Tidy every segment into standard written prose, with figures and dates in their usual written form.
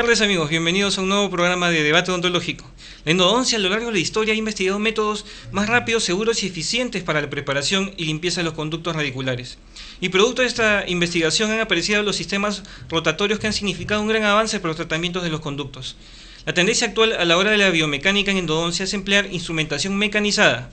tardes amigos, bienvenidos a un nuevo programa de debate odontológico. La endodoncia a lo largo de la historia ha investigado métodos más rápidos, seguros y eficientes para la preparación y limpieza de los conductos radiculares. Y producto de esta investigación han aparecido los sistemas rotatorios que han significado un gran avance para los tratamientos de los conductos. La tendencia actual a la hora de la biomecánica en endodoncia es emplear instrumentación mecanizada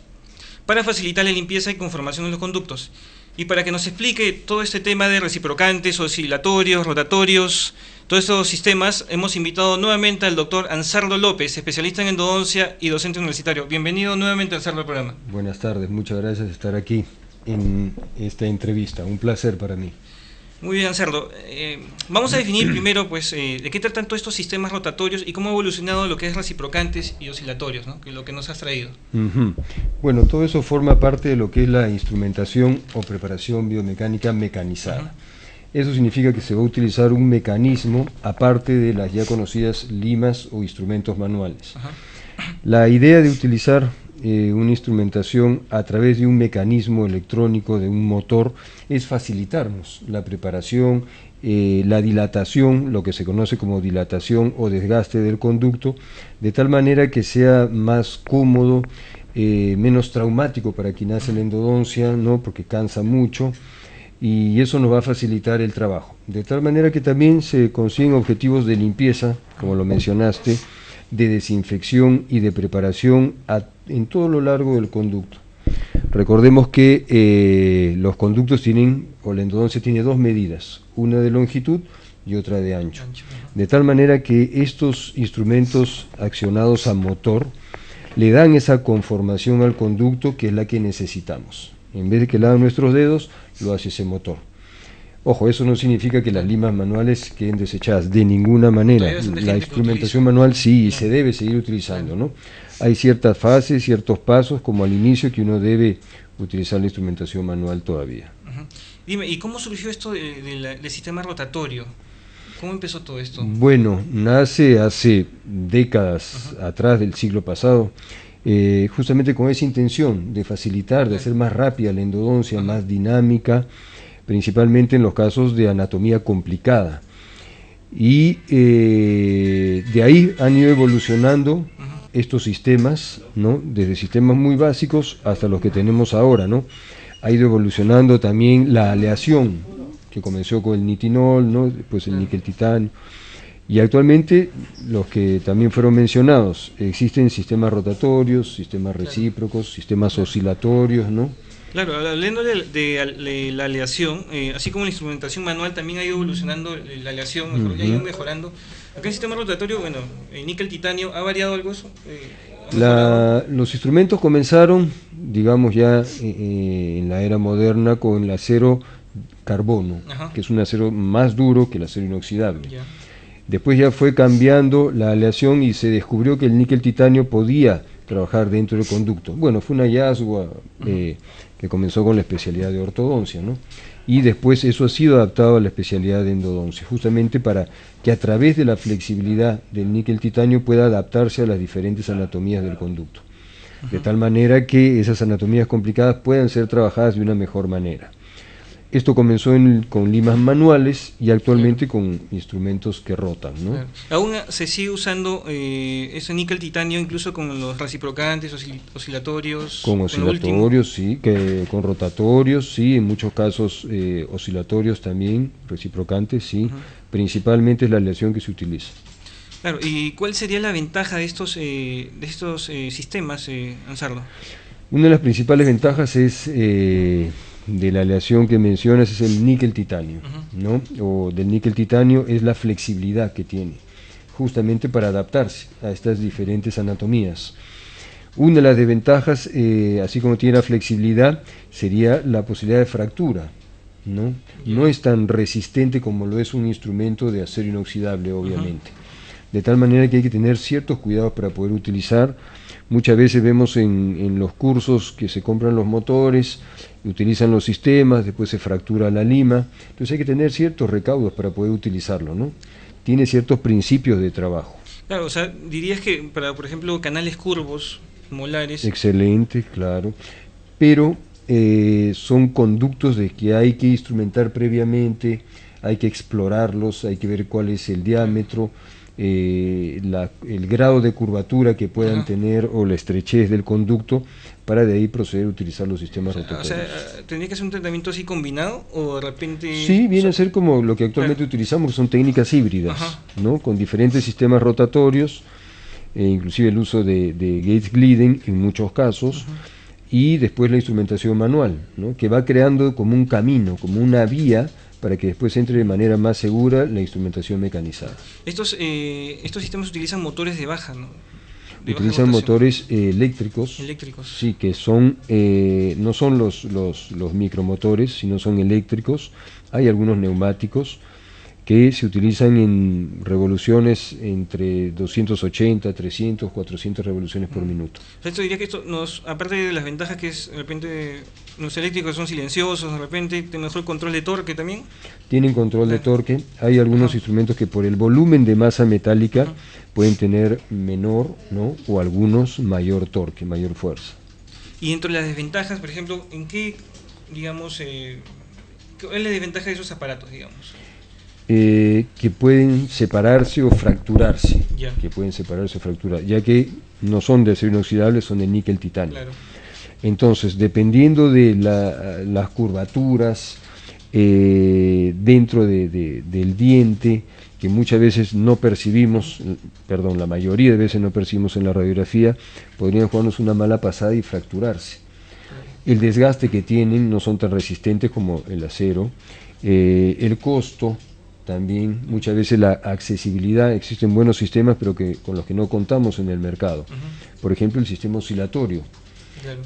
para facilitar la limpieza y conformación de los conductos. Y para que nos explique todo este tema de reciprocantes, oscilatorios, rotatorios, todos estos sistemas, hemos invitado nuevamente al doctor Ansardo López, especialista en endodoncia y docente universitario. Bienvenido nuevamente, Ansardo, al programa. Buenas tardes, muchas gracias por estar aquí en esta entrevista, un placer para mí. Muy bien, Ansardo. Vamos a definir primero pues, de qué tratan todos estos sistemas rotatorios y cómo ha evolucionado lo que es reciprocantes y oscilatorios, ¿no? Que es lo que nos has traído. Bueno, todo eso forma parte de lo que es la instrumentación o preparación biomecánica mecanizada. Eso significa que se va a utilizar un mecanismo aparte de las ya conocidas limas o instrumentos manuales. La idea de utilizar una instrumentación a través de un mecanismo electrónico, de un motor, es facilitarnos la preparación, la dilatación, lo que se conoce como dilatación o desgaste del conducto, de tal manera que sea más cómodo, menos traumático para quien hace la endodoncia, ¿no? Porque cansa mucho, y eso nos va a facilitar el trabajo. De tal manera que también se consiguen objetivos de limpieza, como lo mencionaste, de desinfección y de preparación en todo lo largo del conducto. Recordemos que los conductos tienen, o la endodoncia tiene dos medidas, una de longitud y otra de ancho. De tal manera que estos instrumentos accionados a motor le dan esa conformación al conducto que es la que necesitamos. En vez de que la hagan nuestros dedos, lo hace ese motor. Ojo, eso no significa que las limas manuales queden desechadas, de ninguna manera. La instrumentación manual sí se debe seguir utilizando, ¿no? Hay ciertas fases, ciertos pasos, como al inicio, que uno debe utilizar la instrumentación manual todavía. Dime, ¿y cómo surgió esto del sistema rotatorio? ¿Cómo empezó todo esto? Bueno, nace hace décadas atrás del siglo pasado, justamente con esa intención de facilitar, de hacer más rápida la endodoncia, más dinámica, principalmente en los casos de anatomía complicada. Y de ahí han ido evolucionando estos sistemas, ¿no? Desde sistemas muy básicos hasta los que tenemos ahora, ¿no? Ha ido evolucionando también la aleación, que comenzó con el nitinol, ¿no? Después el níquel titanio, y actualmente los que también fueron mencionados. Existen sistemas rotatorios, sistemas recíprocos, sistemas oscilatorios, ¿no? Claro, hablando de la aleación, así como la instrumentación manual también ha ido evolucionando la aleación, ha ido mejorando. Acá en el sistema rotatorio, bueno, el níquel titanio, ¿ha variado algo eso? Los instrumentos comenzaron, digamos ya en la era moderna, con el acero carbono, que es un acero más duro que el acero inoxidable. Después ya fue cambiando la aleación y se descubrió que el níquel titanio podía trabajar dentro del conducto. Bueno, fue un hallazgo que comenzó con la especialidad de ortodoncia, ¿no? Y después eso ha sido adaptado a la especialidad de endodoncia, justamente para que a través de la flexibilidad del níquel titanio pueda adaptarse a las diferentes anatomías del conducto, de tal manera que esas anatomías complicadas puedan ser trabajadas de una mejor manera. Esto comenzó con limas manuales y actualmente con instrumentos que rotan, ¿no? Aún se sigue usando ese níquel titanio incluso con los reciprocantes, oscilatorios. Con oscilatorios, sí, con rotatorios, sí, en muchos casos oscilatorios también, reciprocantes, sí. Principalmente es la aleación que se utiliza. Claro, ¿y cuál sería la ventaja de estos sistemas, Ansardo? Una de las principales ventajas es de la aleación que mencionas es el níquel titanio, ¿no? O del níquel titanio es la flexibilidad que tiene, justamente para adaptarse a estas diferentes anatomías. Una de las desventajas, así como tiene la flexibilidad, sería la posibilidad de fractura, ¿no? No es tan resistente como lo es un instrumento de acero inoxidable, obviamente. De tal manera que hay que tener ciertos cuidados para poder utilizar. Muchas veces vemos en los cursos que se compran los motores, utilizan los sistemas, después se fractura la lima, entonces hay que tener ciertos recaudos para poder utilizarlo, ¿no? Tiene ciertos principios de trabajo. Claro, o sea, dirías que para, por ejemplo, canales curvos, molares... Excelente, claro, pero son conductos de que hay que instrumentar previamente, hay que explorarlos, hay que ver cuál es el diámetro, el grado de curvatura que puedan tener o la estrechez del conducto, para de ahí proceder a utilizar los sistemas rotatorios. O sea, ¿tendría que ser un tratamiento así combinado o de repente...? Sí, viene a ser como lo que actualmente utilizamos, son técnicas híbridas, ¿no? Con diferentes sistemas rotatorios, inclusive el uso de Gates Glidden en muchos casos, y después la instrumentación manual, ¿no? Que va creando como un camino, como una vía, para que después entre de manera más segura la instrumentación mecanizada. Estos sistemas utilizan motores de baja, ¿no? Utilizan motores eléctricos, sí, que son no son los micromotores, sino son eléctricos. Hay algunos neumáticos que se utilizan en revoluciones entre 280, 300, 400 revoluciones por minuto. Esto diría que aparte de las ventajas que es, de repente, los eléctricos son silenciosos, de repente tienen mejor control de torque también. Tienen control de torque. Hay algunos instrumentos que por el volumen de masa metálica pueden tener menor, ¿no? O algunos mayor torque, mayor fuerza. Y dentro de las desventajas, por ejemplo, ¿en qué, digamos, cuál es la desventaja de esos aparatos, digamos? Que pueden separarse o fracturarse, ya que no son de acero inoxidable, son de níquel titanio. Claro. Entonces, dependiendo de las curvaturas dentro del diente, que muchas veces no percibimos, la mayoría de veces no percibimos en la radiografía, podrían jugarnos una mala pasada y fracturarse. El desgaste que tienen no son tan resistentes como el acero. El costo también, muchas veces la accesibilidad, existen buenos sistemas pero con los que no contamos en el mercado. Por ejemplo, el sistema oscilatorio,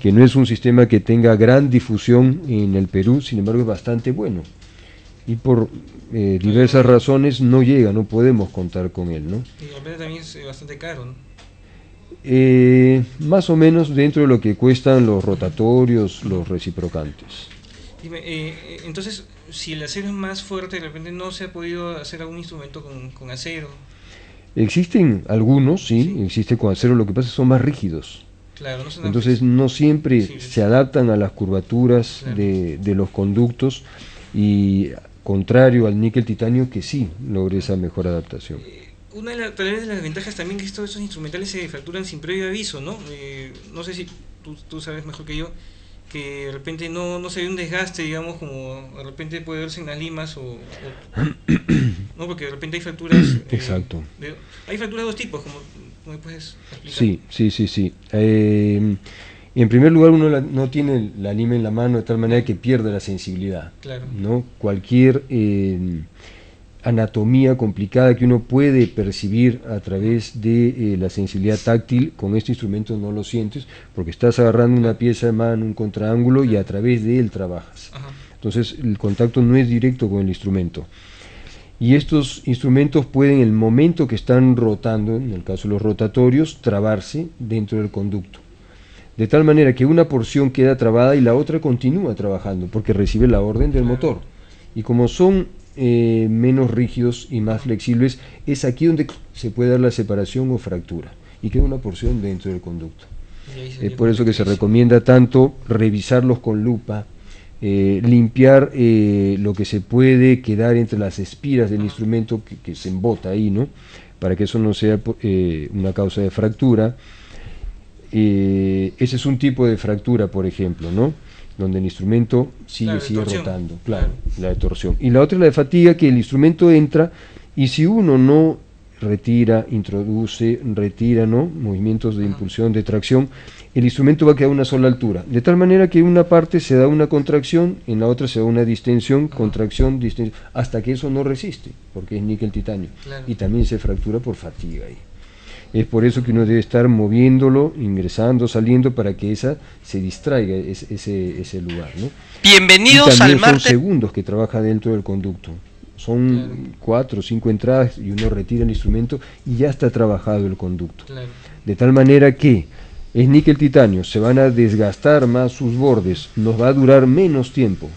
que no es un sistema que tenga gran difusión en el Perú, sin embargo es bastante bueno. Y por diversas razones no podemos contar con él, ¿no? Y aparte también es bastante caro, ¿no? Más o menos dentro de lo que cuestan los rotatorios, los reciprocantes. Dime, entonces, si el acero es más fuerte, de repente no se ha podido hacer algún instrumento con acero. Existen algunos, sí, existen con acero, lo que pasa es que son más rígidos. Claro, no son entonces no siempre se adaptan a las curvaturas de los conductos, y contrario al níquel titanio, que sí logra esa mejor adaptación. Una tal vez de las ventajas también que estos instrumentales se fracturan sin previo aviso, ¿no? No sé si tú sabes mejor que yo, que de repente no se ve un desgaste, digamos, como de repente puede verse en las limas no, porque de repente hay fracturas. Exacto. Hay fracturas de dos tipos, como me puedes explicar. Sí. En primer lugar, uno no tiene la lima en la mano de tal manera que pierde la sensibilidad. Claro. ¿No? Cualquier anatomía complicada que uno puede percibir a través de la sensibilidad táctil, con este instrumento no lo sientes, porque estás agarrando una pieza de mano, un contraángulo, y a través de él trabajas. Entonces el contacto no es directo con el instrumento. Y estos instrumentos pueden, en el momento que están rotando, en el caso de los rotatorios, trabarse dentro del conducto, de tal manera que una porción queda trabada y la otra continúa trabajando, porque recibe la orden del motor. Y como son menos rígidos y más flexibles, es aquí donde se puede dar la separación o fractura, y queda una porción dentro del conducto. Es por eso que se recomienda tanto revisarlos con lupa, limpiar lo que se puede quedar entre las espiras del instrumento que se embota ahí, ¿no? Para que eso no sea una causa de fractura. Ese es un tipo de fractura, por ejemplo, ¿no? Donde el instrumento sigue rotando, la de torsión. Y la otra es la de fatiga, que el instrumento entra, y si uno no retira, introduce, retira, ¿no? Movimientos de impulsión, de tracción, el instrumento va a quedar a una sola altura, de tal manera que en una parte se da una contracción, en la otra se da una distensión, contracción, distensión, hasta que eso no resiste, porque es níquel titanio, y también se fractura por fatiga ahí. Es por eso que uno debe estar moviéndolo, ingresando, saliendo, para que se distraiga ese lugar, ¿no? Bienvenidos al martes. Son segundos que trabaja dentro del conducto. Son 4 o 5 entradas y uno retira el instrumento y ya está trabajado el conducto. De tal manera que es níquel titanio, se van a desgastar más sus bordes, nos va a durar menos tiempo,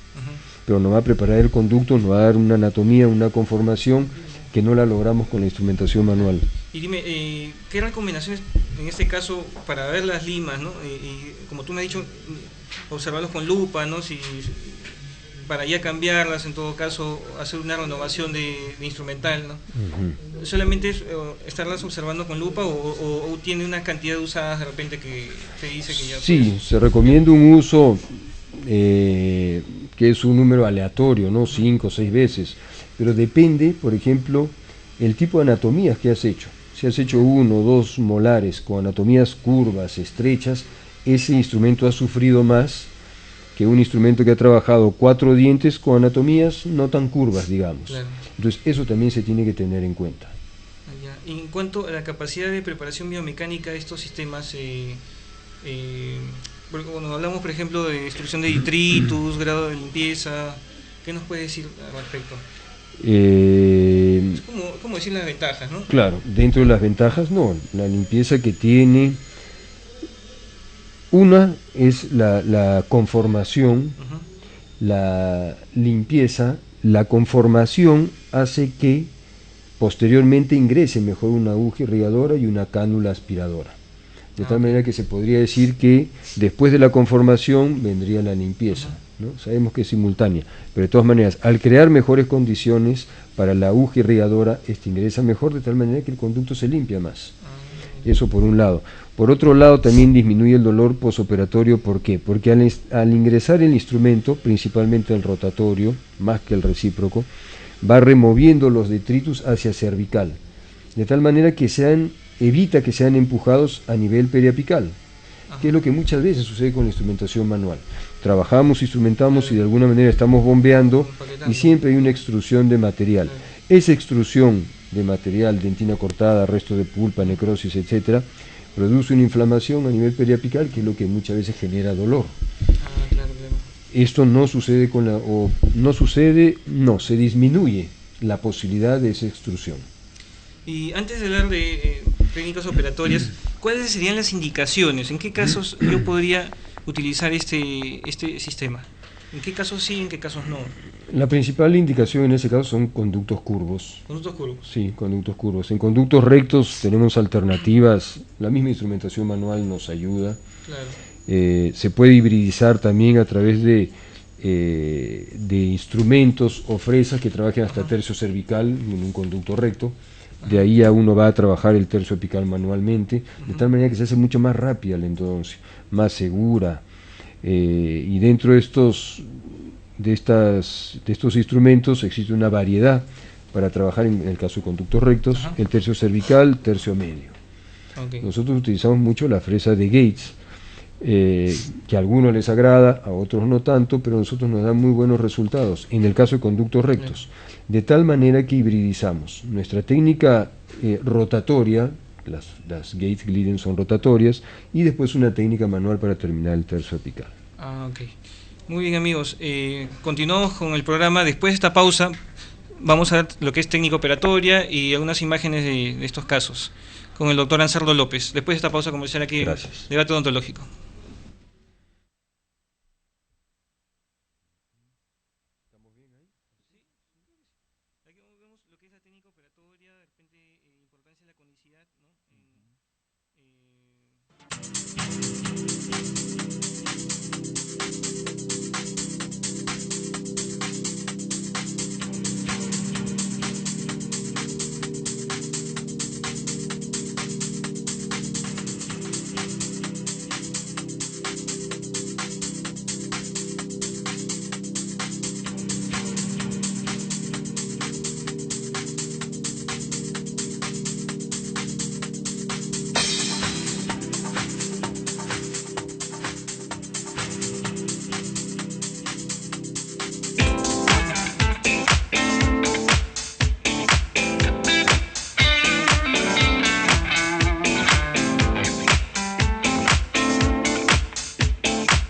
pero nos va a preparar el conducto, nos va a dar una anatomía, una conformación que no la logramos con la instrumentación manual. Y dime, ¿qué recomendaciones en este caso para ver las limas, ¿no? Como tú me has dicho, observarlos con lupa, ¿no? para ya cambiarlas, en todo caso, hacer una renovación de instrumental, ¿no? ¿Solamente es estarlas observando con lupa o tiene una cantidad de usadas de repente que se dice que ya... Sí, se recomienda un uso que es un número aleatorio, ¿no? 5 o 6 veces, pero depende, por ejemplo, el tipo de anatomías que has hecho. Si has hecho 1 o 2 molares con anatomías curvas, estrechas, ese instrumento ha sufrido más que un instrumento que ha trabajado 4 dientes con anatomías no tan curvas, digamos. Claro. Entonces eso también se tiene que tener en cuenta. Y en cuanto a la capacidad de preparación biomecánica de estos sistemas, bueno, hablamos por ejemplo de destrucción de detritus, grado de limpieza, ¿qué nos puede decir al respecto? Es como decir las ventajas, ¿no? Claro, dentro de las ventajas, no, la limpieza que tiene, una es la conformación, la limpieza, la conformación hace que posteriormente ingrese mejor una aguja irrigadora y una cánula aspiradora. De tal manera que se podría decir que después de la conformación vendría la limpieza, ¿no? Sabemos que es simultánea, pero de todas maneras, al crear mejores condiciones para la aguja irrigadora, ingresa mejor de tal manera que el conducto se limpia más. Eso por un lado. Por otro lado, también disminuye el dolor posoperatorio. ¿Por qué? Porque al ingresar el instrumento, principalmente el rotatorio, más que el recíproco, va removiendo los detritus hacia cervical, de tal manera que evita que sean empujados a nivel periapical, que es lo que muchas veces sucede con la instrumentación manual. Trabajamos, instrumentamos y de alguna manera estamos bombeando y siempre hay una extrusión de material. Esa extrusión de material, dentina cortada, resto de pulpa, necrosis, etcétera, produce una inflamación a nivel periapical, que es lo que muchas veces genera dolor. Esto no sucede se disminuye la posibilidad de esa extrusión. Y antes de hablar de técnicas operatorias, ¿cuáles serían las indicaciones? ¿En qué casos yo podría utilizar este sistema? ¿En qué casos sí, en qué casos no? La principal indicación en ese caso son conductos curvos. ¿Conductos curvos? Sí, conductos curvos. En conductos rectos tenemos alternativas, la misma instrumentación manual nos ayuda. Claro. Se puede hibridizar también a través de instrumentos o fresas que trabajen hasta tercio cervical en un conducto recto. De ahí a uno va a trabajar el tercio apical manualmente, de tal manera que se hace mucho más rápida la endodoncia, más segura. Y dentro de estos instrumentos existe una variedad para trabajar en el caso de conductos rectos, el tercio cervical, tercio medio. Nosotros utilizamos mucho la fresa de Gates, que a algunos les agrada, a otros no tanto, pero a nosotros nos dan muy buenos resultados en el caso de conductos rectos, de tal manera que hibridizamos nuestra técnica rotatoria, las Gates Glidden son rotatorias, y después una técnica manual para terminar el tercio apical. Ok. Muy bien, amigos, continuamos con el programa. Después de esta pausa vamos a ver lo que es técnica operatoria y algunas imágenes de estos casos con el doctor Ansardo López. Después de esta pausa comercial aquí en Debate Odontológico.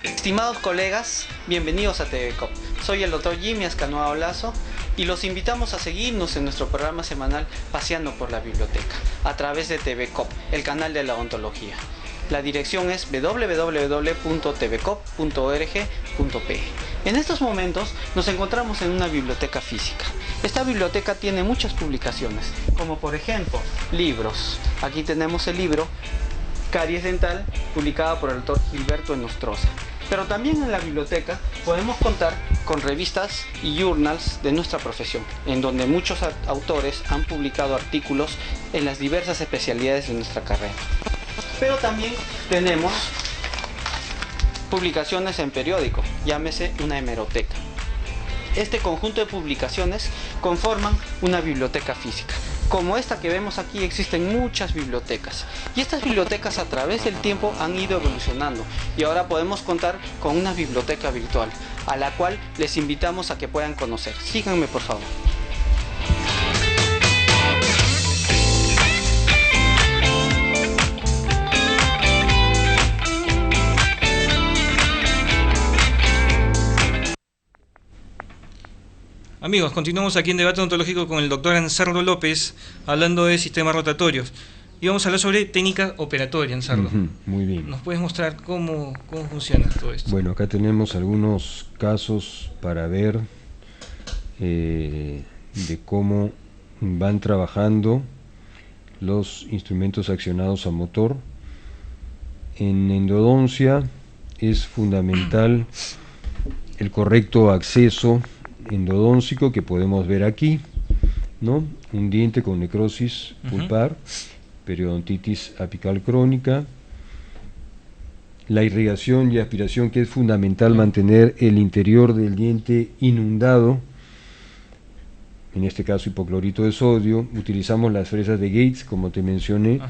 Estimados colegas, bienvenidos a TV Cop. Soy el doctor Jimmy Ascanoa Olazo y los invitamos a seguirnos en nuestro programa semanal Paseando por la Biblioteca a través de TV Cop, el canal de la odontología. La dirección es www.tvcop.org.pe. En estos momentos nos encontramos en una biblioteca física. Esta biblioteca tiene muchas publicaciones, como por ejemplo libros. Aquí tenemos el libro Caries Dental, publicado por el doctor Gilberto Nostroza. Pero también en la biblioteca podemos contar con revistas y journals de nuestra profesión, en donde muchos autores han publicado artículos en las diversas especialidades de nuestra carrera. Pero también tenemos publicaciones en periódico, llámese una hemeroteca. Este conjunto de publicaciones conforman una biblioteca física. Como esta que vemos aquí, existen muchas bibliotecas, y estas bibliotecas a través del tiempo han ido evolucionando, y ahora podemos contar con una biblioteca virtual, a la cual les invitamos a que puedan conocer. Síganme, por favor. Amigos, continuamos aquí en Debate Ontológico con el doctor Ansardo López, hablando de sistemas rotatorios. Y vamos a hablar sobre técnica operatoria, Ansardo. Muy bien. ¿Nos puedes mostrar cómo funciona todo esto? Bueno, acá tenemos algunos casos para ver de cómo van trabajando los instrumentos accionados a motor. En endodoncia es fundamental el correcto acceso endodóncico que podemos ver aquí, ¿no? Un diente con necrosis pulpar, periodontitis apical crónica, la irrigación y aspiración, que es fundamental mantener el interior del diente inundado, en este caso hipoclorito de sodio. Utilizamos las fresas de Gates, como te mencioné,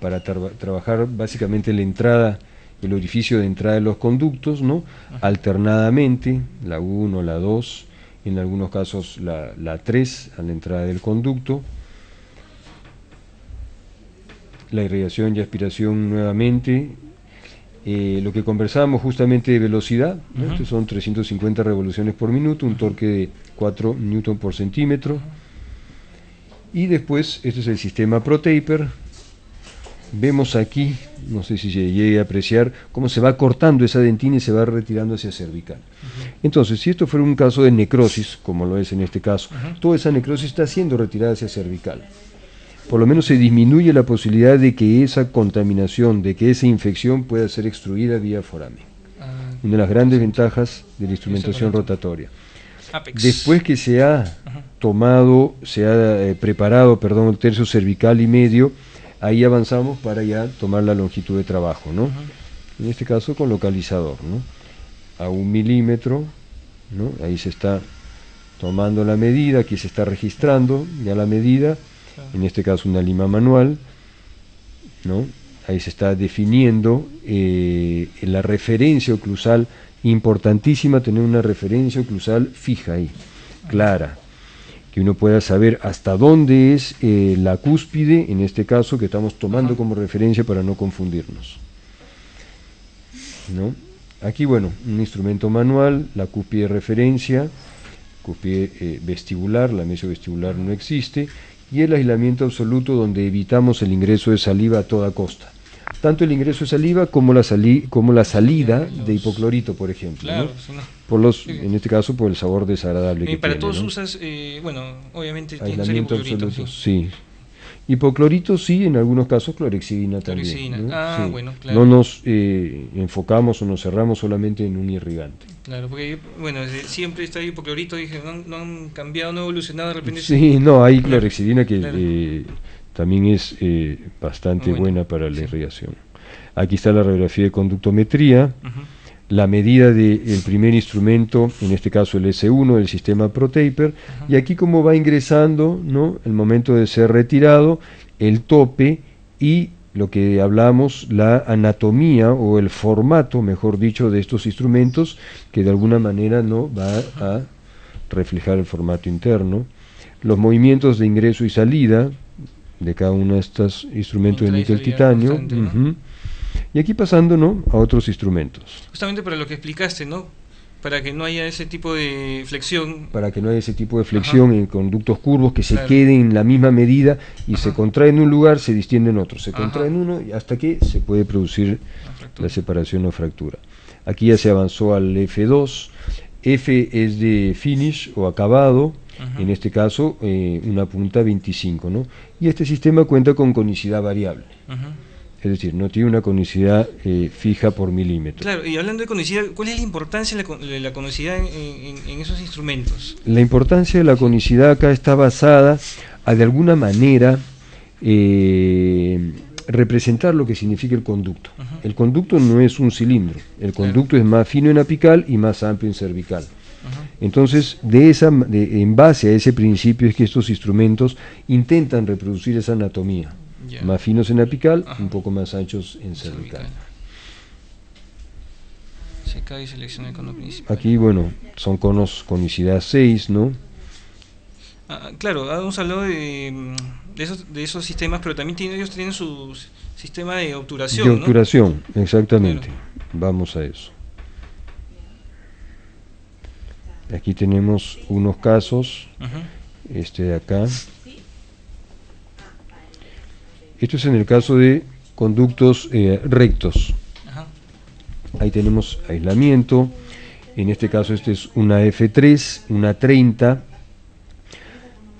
para trabajar básicamente la entrada, el orificio de entrada de los conductos, ¿no? Alternadamente, la 1, la 2, en algunos casos la 3 a la entrada del conducto. La irrigación y aspiración nuevamente. Lo que conversábamos justamente de velocidad, ¿no? Estos son 350 revoluciones por minuto, un torque de 4 newton por centímetro. Y después, este es el sistema ProTaper. Vemos aquí, no sé si se llegue a apreciar, cómo se va cortando esa dentina y se va retirando hacia cervical. Entonces, si esto fuera un caso de necrosis, como lo es en este caso, toda esa necrosis está siendo retirada hacia cervical. Por lo menos se disminuye la posibilidad de que esa contaminación, de que esa infección pueda ser extruida vía foramen. Una de las grandes ventajas de la instrumentación rotatoria. Después que se ha tomado, preparado, el tercio cervical y medio, ahí avanzamos para ya tomar la longitud de trabajo, ¿no? En este caso con localizador, ¿no? A 1 milímetro, ¿no? Ahí se está tomando la medida, aquí se está registrando ya la medida, en este caso una lima manual, ¿no? Ahí se está definiendo la referencia oclusal, importantísima tener una referencia oclusal fija ahí, clara, que uno pueda saber hasta dónde es la cúspide, en este caso que estamos tomando como referencia para no confundirnos, ¿no? Aquí, bueno, un instrumento manual, la cúspide de referencia, cúspide vestibular, la mesovestibular no existe, y el aislamiento absoluto, donde evitamos el ingreso de saliva a toda costa. Tanto el ingreso de saliva como la salida de hipoclorito, por ejemplo, claro, ¿no? Sí, no. Por los, en este caso, por el sabor desagradable que para tiene, todos ¿no? usas, obviamente tiene que ser Aislamiento hipoclorito, absoluto, sí. Hipoclorito sí, en algunos casos clorexidina también. Clorexidina, ¿no? Sí. Bueno, claro. No nos enfocamos o nos cerramos solamente en un irrigante. Claro, porque siempre está hipoclorito, dije, no han cambiado, no ha evolucionado de repente. Sí, no, hay clorexidina que también es bastante buena para la irrigación. Aquí está la radiografía de conductometría, la medida del primer instrumento, en este caso el S1 del sistema ProTaper, y aquí cómo va ingresando, ¿no? El momento de ser retirado, el tope y lo que hablamos, la anatomía o el formato, mejor dicho, de estos instrumentos, que de alguna manera no va a reflejar el formato interno, los movimientos de ingreso y salida de cada uno de estos instrumentos de níquel titanio, ¿no? Y aquí pasando, ¿no?, a otros instrumentos. Justamente para lo que explicaste, ¿no? Para que no haya ese tipo de flexión. Para que no haya ese tipo de flexión en conductos curvos que se queden en la misma medida y se contraen en un lugar, se distienden en otro, se contraen uno y hasta que se puede producir la separación o fractura. Aquí ya se avanzó al F2. F es de finish o acabado, en este caso una punta 25, ¿no? Y este sistema cuenta con conicidad variable. es decir, no tiene una conicidad fija por milímetro. Claro, y hablando de conicidad, ¿cuál es la importancia de la conicidad en esos instrumentos? La importancia de la conicidad acá está basada a de alguna manera representar lo que significa el conducto. Ajá. El conducto no es un cilindro, el conducto es más fino en apical y más amplio en cervical. Ajá. Entonces, en base a ese principio es que estos instrumentos intentan reproducir esa anatomía. Ya. Más finos en apical, Ajá. un poco más anchos en cervical. Seca y selecciona el cono principal. Aquí, bueno, son conos conicidad 6, ¿no? Claro, hemos hablado de esos sistemas, pero también ellos tienen su sistema de obturación, De obturación, ¿no? exactamente. Claro. Vamos a eso. Aquí tenemos unos casos, Ajá. este de acá. Esto es en el caso de conductos rectos. Ajá. Ahí tenemos aislamiento. En este caso este es una F3, una 30.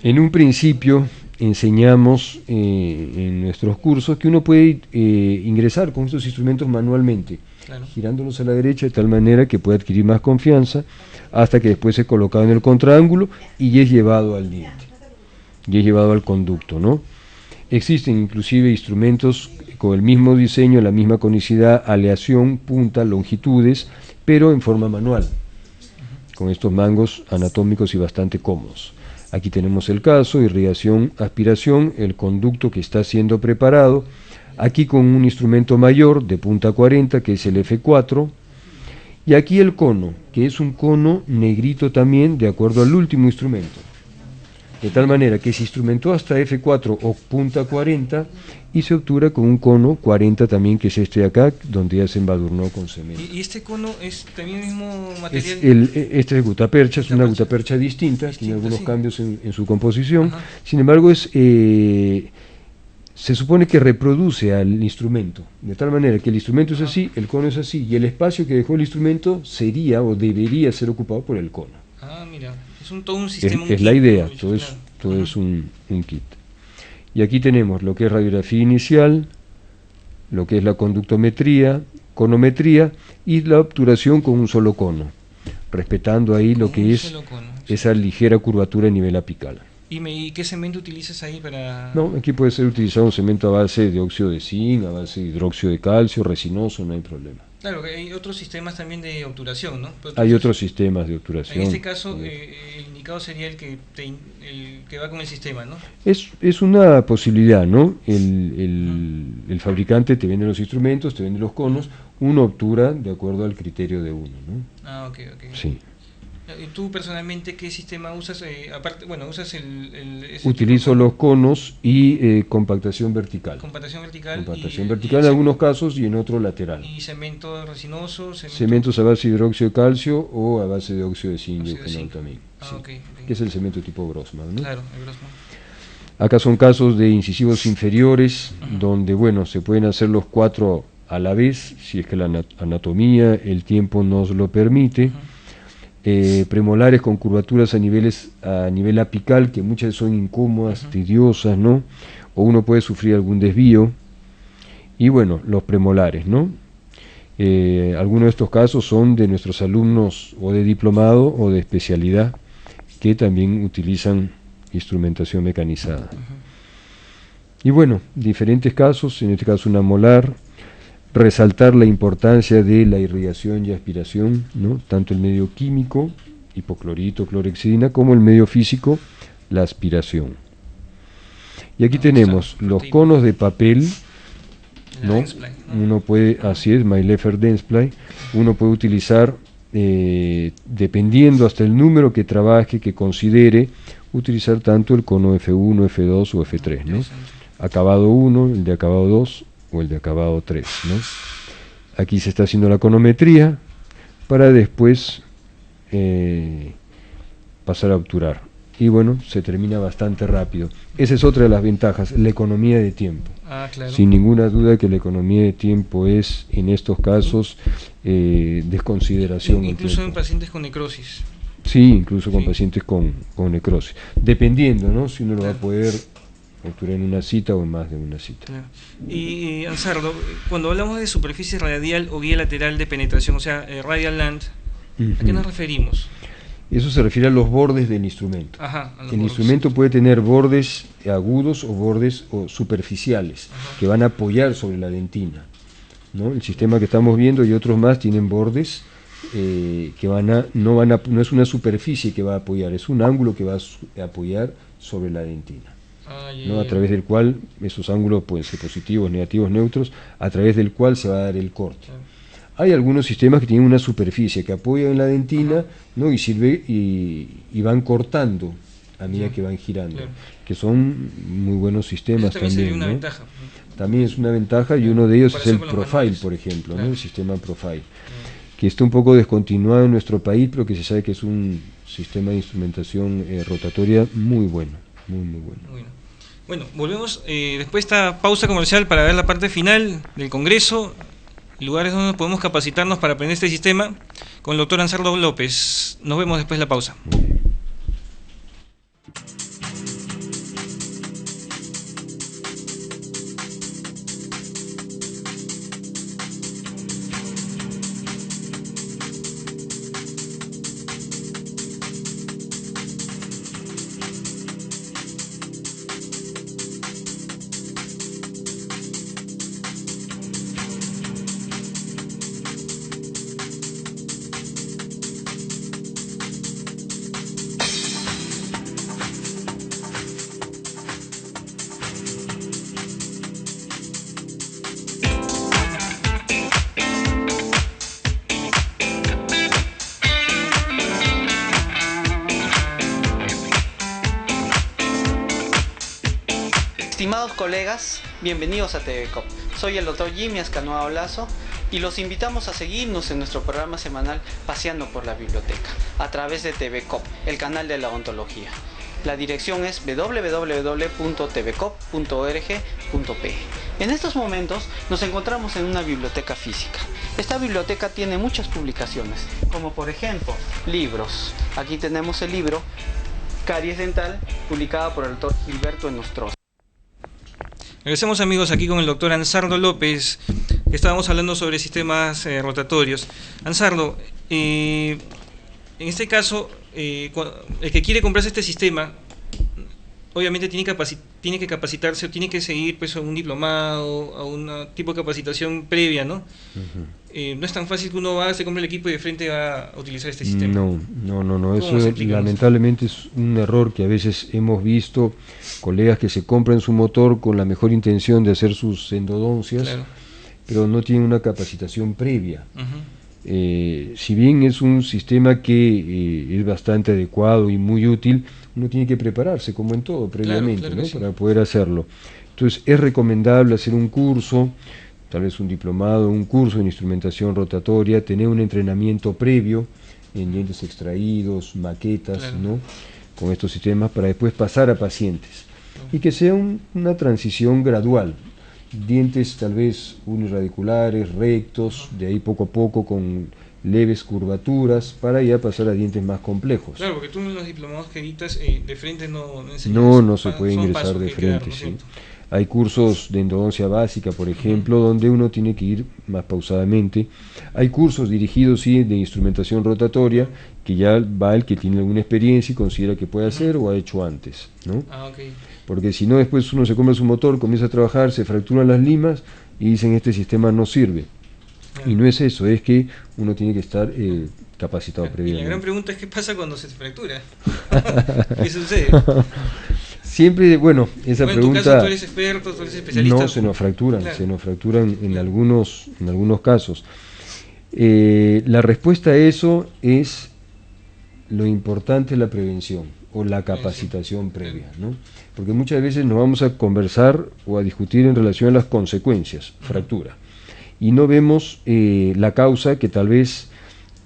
En un principio enseñamos en nuestros cursos que uno puede ingresar con estos instrumentos manualmente, Claro. girándolos a la derecha de tal manera que pueda adquirir más confianza, hasta que después es colocado en el contraángulo y es llevado al diente, y es llevado al conducto, ¿no? Existen inclusive instrumentos con el mismo diseño, la misma conicidad, aleación, punta, longitudes, pero en forma manual, con estos mangos anatómicos y bastante cómodos. Aquí tenemos el caso, irrigación, aspiración, el conducto que está siendo preparado, aquí con un instrumento mayor de punta 40, que es el F4, y aquí el cono, que es un cono negrito también, de acuerdo al último instrumento. De tal manera que se instrumentó hasta F4 o punta 40 y se obtura con un cono 40 también, que es este de acá, donde ya se embadurnó con cemento. ¿Y este cono es también el mismo material? Este es gutapercha, es una gutapercha distinta, tiene algunos sí. cambios en su composición. Ajá. Sin embargo, se supone que reproduce al instrumento, de tal manera que el instrumento es así, el cono es así, y el espacio que dejó el instrumento sería o debería ser ocupado por el cono. Ah, mira, todo un sistema. Es la idea, kit, todo claro. es un kit. Y aquí tenemos lo que es radiografía inicial, lo que es la conductometría, conometría y la obturación con un solo cono, respetando ahí lo Con que un es solo cono. esa ligera curvatura a nivel apical. ¿Y qué cemento utilizas ahí para...? No, aquí puede ser utilizado un cemento a base de óxido de zinc, a base de hidróxido de calcio, resinoso, no hay problema. Claro, que hay otros sistemas también de obturación, ¿no? Pero Hay entonces, otros sistemas de obturación. En este caso, el indicado sería el que va con el sistema, ¿no? Es una posibilidad, ¿no? El fabricante te vende los instrumentos, te vende los conos, uno obtura de acuerdo al criterio de uno, ¿no? Ah, ok. Sí. ¿Y tú personalmente qué sistema usas? Aparte, bueno, usas Utilizo los conos y compactación vertical. compactación vertical. Compactación vertical en algunos casos y en otros lateral. ¿Y cemento resinoso? Cementos a base de hidróxido de calcio o a base de óxido de zinc, Óxido de eugenol zinc. también. Ah, Sí. ok. Que es el cemento tipo Grossman, ¿no? Claro, el Grossman. Acá son casos de incisivos inferiores, Ajá. donde, bueno, se pueden hacer los 4 a la vez, si es que la anatomía, el tiempo nos lo permite. Ajá. Premolares con curvaturas a nivel apical, que muchas veces son incómodas, tediosas, ¿no? O uno puede sufrir algún desvío. Y bueno, los premolares, ¿no? Algunos de estos casos son de nuestros alumnos o de diplomado o de especialidad, que también utilizan instrumentación mecanizada. Y bueno, diferentes casos, en este caso una molar, resaltar la importancia de la irrigación y aspiración, ¿no? Tanto el medio químico, hipoclorito, clorhexidina, como el medio físico, la aspiración. Y aquí tenemos los conos de papel, ¿no? Densplay, ¿no? Uno puede, así es, Maillefer Densplay, uno puede utilizar, dependiendo hasta el número que trabaje, que considere, utilizar tanto el cono F1, F2 o F3, ¿no? Acabado 1, el de acabado 2 o el de acabado 3, ¿no? Aquí se está haciendo la conometría para después pasar a obturar. Y bueno, se termina bastante rápido. Esa es otra de las ventajas, la economía de tiempo. Ah, claro. Sin ninguna duda que la economía de tiempo es, en estos casos, desconsideración. Incluso en pacientes con necrosis. Sí, incluso con pacientes con necrosis. Dependiendo, ¿no? Si uno lo va a poder fractura en una cita o en más de una cita. Claro. Y Ansardo, cuando hablamos de superficie radial o guía lateral de penetración, o sea, radial land, ¿a qué nos referimos? Eso se refiere a los bordes del instrumento. Ajá, El instrumento puede tener bordes agudos o bordes superficiales que van a apoyar sobre la dentina, ¿no? El sistema que estamos viendo y otros más tienen bordes que no es una superficie que va a apoyar, es un ángulo que va a apoyar sobre la dentina, ¿no? A través del cual esos ángulos pueden ser positivos, negativos, neutros, a través del cual se va a dar el corte. Hay algunos sistemas que tienen una superficie que apoya en la dentina, ¿no? Y sirve y van cortando a medida que van girando, que son muy buenos sistemas. Eso también sería una ¿no? ventaja. También es una ventaja y uno de ellos es el Profile, por ejemplo, ¿no? El sistema Profile, que está un poco descontinuado en nuestro país, pero que se sabe que es un sistema de instrumentación rotatoria muy bueno, muy bueno. Bueno, volvemos después de esta pausa comercial para ver la parte final del Congreso, lugares donde podemos capacitarnos para aprender este sistema, con el doctor Ansardo López. Nos vemos después de la pausa. Estimados colegas, bienvenidos a TVCOP. Soy el doctor Jimmy Ascanoa Olazo y los invitamos a seguirnos en nuestro programa semanal Paseando por la Biblioteca a través de TVCOP, el canal de la odontología. La dirección es www.tvcop.org.pe. En estos momentos nos encontramos en una biblioteca física. Esta biblioteca tiene muchas publicaciones, como por ejemplo libros. Aquí tenemos el libro Caries Dental, publicado por el doctor Gilberto Nostroza. Regresamos, amigos, aquí con el doctor Ansardo López, que estábamos hablando sobre sistemas rotatorios. Ansardo, en este caso, el que quiere comprarse este sistema, obviamente tiene que capacitarse, o tiene que seguir pues, a un diplomado, a un tipo de capacitación previa, ¿no? No es tan fácil que uno va, se compre el equipo y de frente va a utilizar este sistema. No, eso lamentablemente es un error que a veces hemos visto, colegas que se compran su motor con la mejor intención de hacer sus endodoncias, pero no tienen una capacitación previa. Si bien es un sistema que es bastante adecuado y muy útil, uno tiene que prepararse, como en todo, previamente, ¿no? Para poder hacerlo. Entonces es recomendable hacer un curso, tal vez un diplomado, un curso en instrumentación rotatoria, tener un entrenamiento previo en dientes extraídos, maquetas, ¿no? Con estos sistemas, para después pasar a pacientes. Y que sea una transición gradual. Dientes tal vez unirradiculares, rectos, de ahí poco a poco con leves curvaturas, para ya pasar a dientes más complejos. Claro, porque tú en los diplomados que editas de frente no enseñas. No se puede ingresar de frente, sí. Hay cursos de endodoncia básica, por ejemplo, donde uno tiene que ir más pausadamente. Hay cursos dirigidos, sí, de instrumentación rotatoria, que ya va el que tiene alguna experiencia y considera que puede hacer o ha hecho antes, ¿no? Porque si no, después uno se compra su motor, comienza a trabajar, se fracturan las limas y dicen este sistema no sirve. Y no es eso, es que uno tiene que estar capacitado previamente. Y la gran pregunta es: ¿qué pasa cuando se fractura? ¿Qué sucede? Siempre, bueno, esa pregunta... En tu caso, tú eres experto, tú eres especialista. No, se nos fracturan, en algunos casos. La respuesta a eso es: lo importante es la prevención o la capacitación previa, ¿no? Porque muchas veces nos vamos a conversar o a discutir en relación a las consecuencias, fractura, y no vemos la causa, que tal vez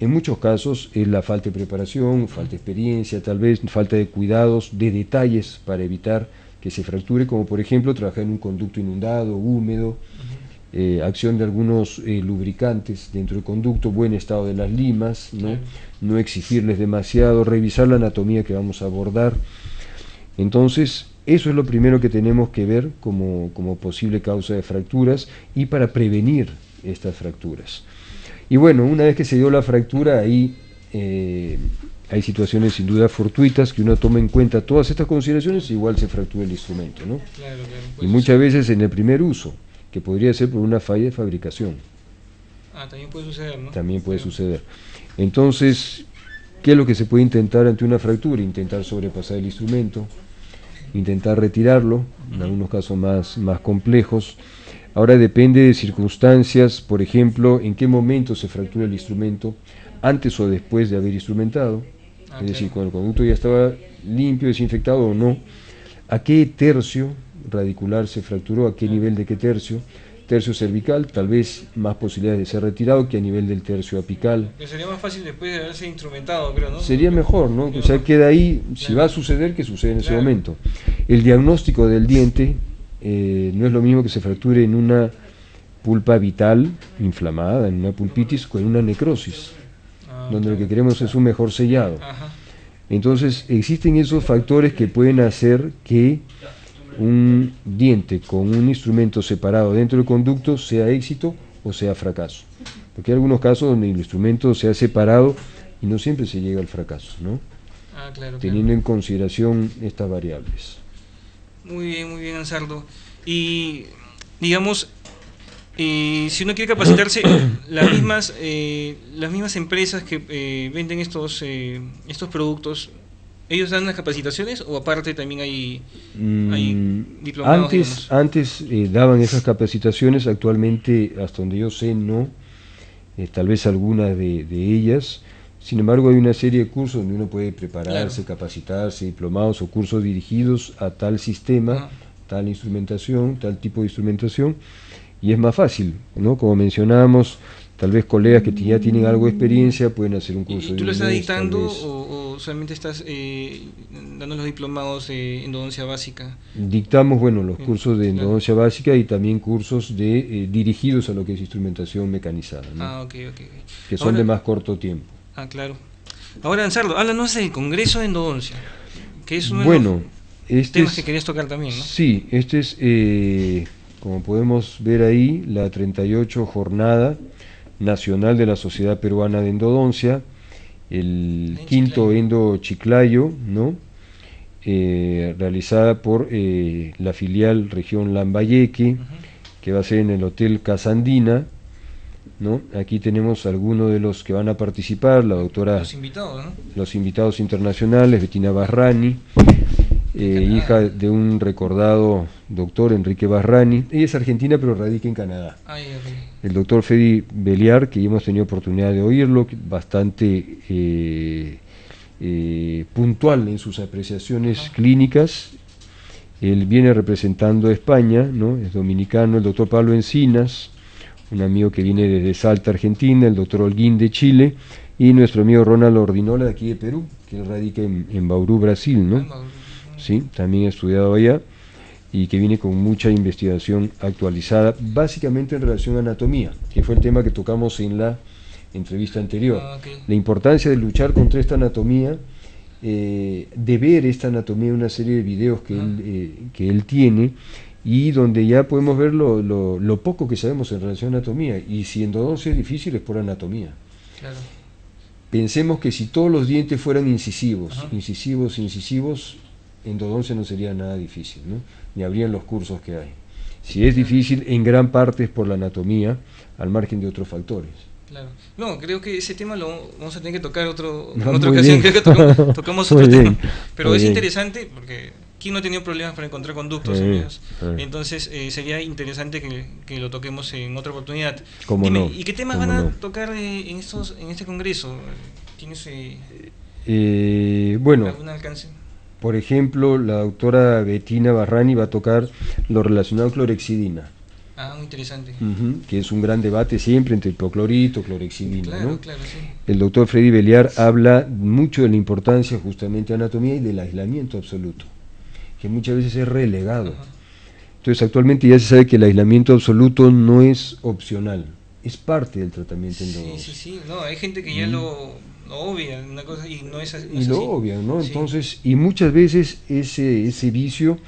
en muchos casos es la falta de preparación, falta de experiencia, tal vez falta de cuidados, de detalles para evitar que se fracture, como por ejemplo trabajar en un conducto inundado, húmedo, acción de algunos lubricantes dentro del conducto, buen estado de las limas, no exigirles demasiado, revisar la anatomía que vamos a abordar. Entonces, Eso es lo primero que tenemos que ver como posible causa de fracturas y para prevenir estas fracturas. Y bueno, una vez que se dio la fractura, ahí hay situaciones sin duda fortuitas que uno toma en cuenta todas estas consideraciones, igual se fractura el instrumento, ¿no? Claro, Y muchas veces en el primer uso, que podría ser por una falla de fabricación. También puede suceder, ¿no? También puede suceder. Entonces, ¿qué es lo que se puede intentar ante una fractura? Intentar sobrepasar el instrumento, intentar retirarlo, en algunos casos más complejos. Ahora depende de circunstancias, por ejemplo, en qué momento se fractura el instrumento, antes o después de haber instrumentado, es decir, cuando el conducto ya estaba limpio, desinfectado o no, a qué tercio radicular se fracturó, a qué nivel de qué tercio cervical, tal vez más posibilidades de ser retirado que a nivel del tercio apical. Que sería más fácil después de haberse instrumentado, creo, ¿no? Sería mejor, ¿no? O sea, queda ahí, si va a suceder, que sucede en ese momento. El diagnóstico del diente no es lo mismo que se fracture en una pulpa vital inflamada, en una pulpitis, o en una necrosis, donde lo que queremos es un mejor sellado. Entonces, existen esos factores que pueden hacer que un diente con un instrumento separado dentro del conducto sea éxito o sea fracaso. Porque hay algunos casos donde el instrumento se ha separado y no siempre se llega al fracaso, ¿no? Teniendo en consideración estas variables. Muy bien, Ansardo. Y, digamos, si uno quiere capacitarse, las mismas empresas que venden estos productos, ¿ellos dan las capacitaciones o aparte también hay diplomados? Antes daban esas capacitaciones, actualmente, hasta donde yo sé, no, tal vez algunas de ellas. Sin embargo, hay una serie de cursos donde uno puede prepararse, capacitarse, diplomados o cursos dirigidos a tal sistema, tal instrumentación, tal tipo de instrumentación, y es más fácil, ¿no? Como mencionábamos, tal vez colegas que ya tienen algo de experiencia pueden hacer un curso. ¿Y tú lo estás dictando o solamente estás dando los diplomados de endodoncia básica? Dictamos, bueno, los cursos de endodoncia básica y también cursos dirigidos a lo que es instrumentación mecanizada, ¿no? Que son de más corto tiempo. Claro. Ahora, Ansardo, háblanos del Congreso de Endodoncia, que es uno de los temas que querías tocar también, ¿no? Sí, este es, como podemos ver ahí, la 38 Jornada Nacional de la Sociedad Peruana de Endodoncia, el quinto Endo Chiclayo, ¿no? Realizada por la filial Región Lambayeque, que va a ser en el Hotel Casandina, ¿no? Aquí tenemos algunos de los que van a participar, la doctora, los invitados, ¿no? Los invitados internacionales, Bettina Barrani, hija de un recordado doctor, Enrique Barrani. Ella es argentina pero radica en Canadá. El doctor Freddy Beliar, que ya hemos tenido oportunidad de oírlo, bastante puntual en sus apreciaciones clínicas. Él viene representando a España, ¿no? Es dominicano. El doctor Pablo Encinas, un amigo que viene desde Salta, Argentina, el doctor Holguín de Chile, y nuestro amigo Ronald Ordinola de aquí de Perú, que radica en Bauru, Brasil, ¿no? Sí, también ha estudiado allá y que viene con mucha investigación actualizada, básicamente en relación a anatomía, que fue el tema que tocamos en la entrevista anterior. La importancia de luchar contra esta anatomía, de ver esta anatomía en una serie de videos que él tiene, y donde ya podemos ver lo poco que sabemos en relación a anatomía, y si endodoncia es difícil es por anatomía. Pensemos que si todos los dientes fueran incisivos, endodoncia no sería nada difícil, ¿no? Ni habrían los cursos que hay. Si es difícil, en gran parte es por la anatomía, al margen de otros factores. No, creo que ese tema lo vamos a tener que tocar en otra ocasión. Creo que tocamos otro tema. Pero es interesante porque ¿quién no ha tenido problemas para encontrar conductos, amigos? Entonces sería interesante que lo toquemos en otra oportunidad. Dime, ¿y qué temas van a tocar en este congreso? ¿Tienes algún alcance? Por ejemplo, la doctora Bettina Barrani va a tocar lo relacionado a clorexidina. Muy interesante. Que es un gran debate siempre entre hipoclorito, clorexidina, ¿no? Sí. El doctor Freddy Beliar habla mucho de la importancia justamente de anatomía y del aislamiento absoluto, que muchas veces es relegado. Entonces, actualmente ya se sabe que el aislamiento absoluto no es opcional, es parte del tratamiento endodoncio. Sí. No, hay gente que ya lo obvia, una cosa, y no es, y lo obvian, ¿no? Sí. Entonces, y muchas veces ese vicio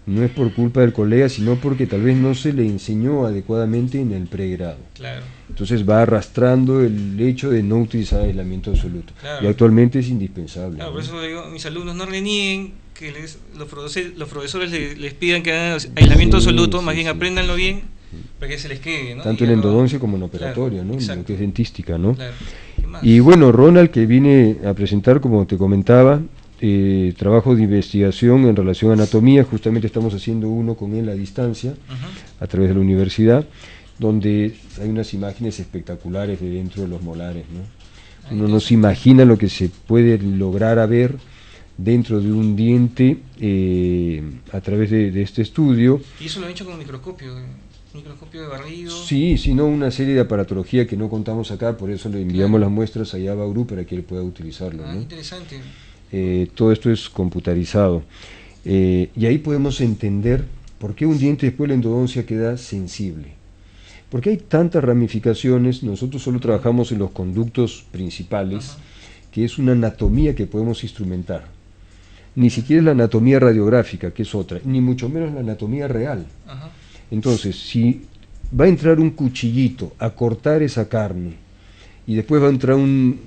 no es por culpa del colega, sino porque tal vez no se le enseñó adecuadamente en el pregrado. Claro. Entonces va arrastrando el hecho de no utilizar aislamiento absoluto. Claro. Y actualmente es indispensable. Claro, ¿no? por eso digo a mis alumnos, no renieguen que los profesores les pidan que hagan aislamiento Sí, absoluto, sí, más bien sí. apréndanlo bien para que se les quede, ¿no? Tanto Y en ya lo- endodoncia como en operatoria, Claro, ¿no? En exacto. lo que es dentística, ¿no? Claro. ¿Qué más? Y bueno, Ronald, que vine a presentar, como te comentaba, trabajo de investigación en relación a anatomía, justamente estamos haciendo uno con él a distancia, Ujú. a través de la universidad, donde hay unas imágenes espectaculares de dentro de los molares, ¿no? Uno no se imagina lo que se puede lograr a ver dentro de un diente a través de este estudio. Y eso lo han hecho con microscopio de barrido. Sí, sino una serie de aparatología que no contamos acá, por eso le enviamos las muestras allá a Bauru para que él pueda utilizarlo, Ah, ¿no? interesante. Todo esto es computarizado. Y ahí podemos entender por qué un diente después de la endodoncia queda sensible. Porque hay tantas ramificaciones, nosotros solo trabajamos en los conductos principales, Ajá. que es una anatomía que podemos instrumentar. Ni siquiera es la anatomía radiográfica, que es otra, ni mucho menos la anatomía real. Ajá. Entonces, si va a entrar un cuchillito a cortar esa carne y después va a entrar un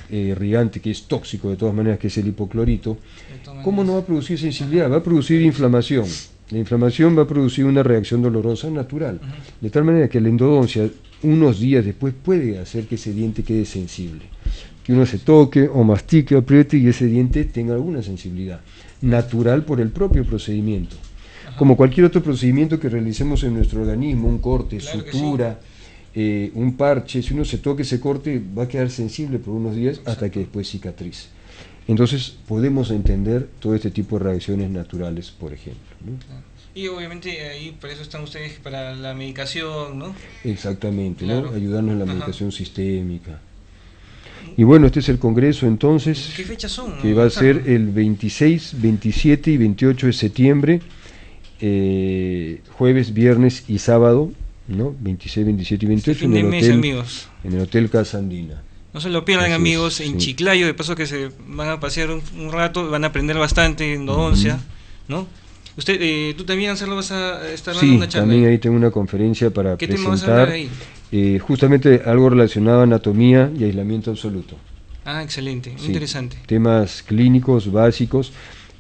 irrigante que es tóxico de todas maneras, que es el hipoclorito, De todas ¿cómo no va a maneras. producir sensibilidad? Va a producir inflamación. La inflamación va a producir una reacción dolorosa natural. Ujú. De tal manera que la endodoncia, unos días después, puede hacer que ese diente quede sensible. Que uno se toque o mastique, apriete y ese diente tenga alguna sensibilidad natural por el propio procedimiento. Ajá. Como cualquier otro procedimiento que realicemos en nuestro organismo, un corte, Claro que sutura, un parche, si uno se toque ese corte va a quedar sensible por unos días hasta que después cicatrice. Entonces podemos entender todo este tipo de reacciones naturales, por ejemplo, ¿no? Claro. Y obviamente ahí para eso están ustedes para la medicación, ¿no? Exactamente, Claro. ¿no? Ayudarnos en la Ajá. medicación sistémica. Y bueno, este es el congreso entonces, ¿Qué fechas son? que va a ser Gonzalo? el 26, 27 y 28 de septiembre, jueves, viernes y sábado, ¿no? 26, 27 y 28 Este fin de mes, amigos. en el Hotel Casa Andina. No se lo pierdan, Así es, amigos, en sí. Chiclayo, de paso que se van a pasear un rato, van a aprender bastante en endodoncia, ¿no? Usted, tú también, Anselmo, vas a estar dando Sí, una charla. también ahí tengo una conferencia para ¿Qué tema vas a hablar presentar, ahí? justamente algo relacionado a anatomía y aislamiento absoluto. Ah, excelente, Sí, interesante. temas clínicos básicos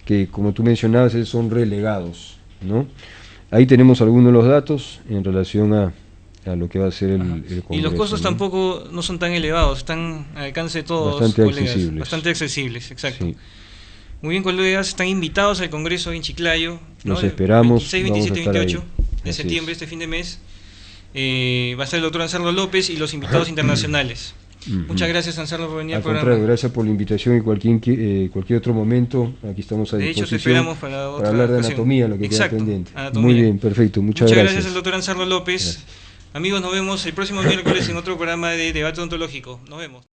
que, como tú mencionabas, son relegados, ¿no? Ahí tenemos algunos de los datos en relación a lo que va a ser el congreso. Y los costos ¿no? tampoco no son tan elevados, están al alcance de todos, Bastante colegas. accesibles. Bastante accesibles, exacto. Sí. Muy bien, colegas, están invitados al congreso en Chiclayo. ¿no? Los esperamos, 26, vamos a 27 y estar 28 ahí. de Así septiembre, es. este fin de mes. Va a estar el doctor Anselmo López y los invitados internacionales. Ujú. Muchas gracias, Anselmo, por venir Al al programa. contrario, gracias por la invitación y cualquier otro momento, aquí estamos a De hecho, te disposición esperamos para otra hablar de ocasión. anatomía, lo que Exacto, queda pendiente. anatomía. Muy bien, perfecto, muchas Muchas gracias. gracias al doctor Anselmo López. Gracias. Amigos, nos vemos el próximo miércoles en otro programa de debate odontológico. Nos vemos.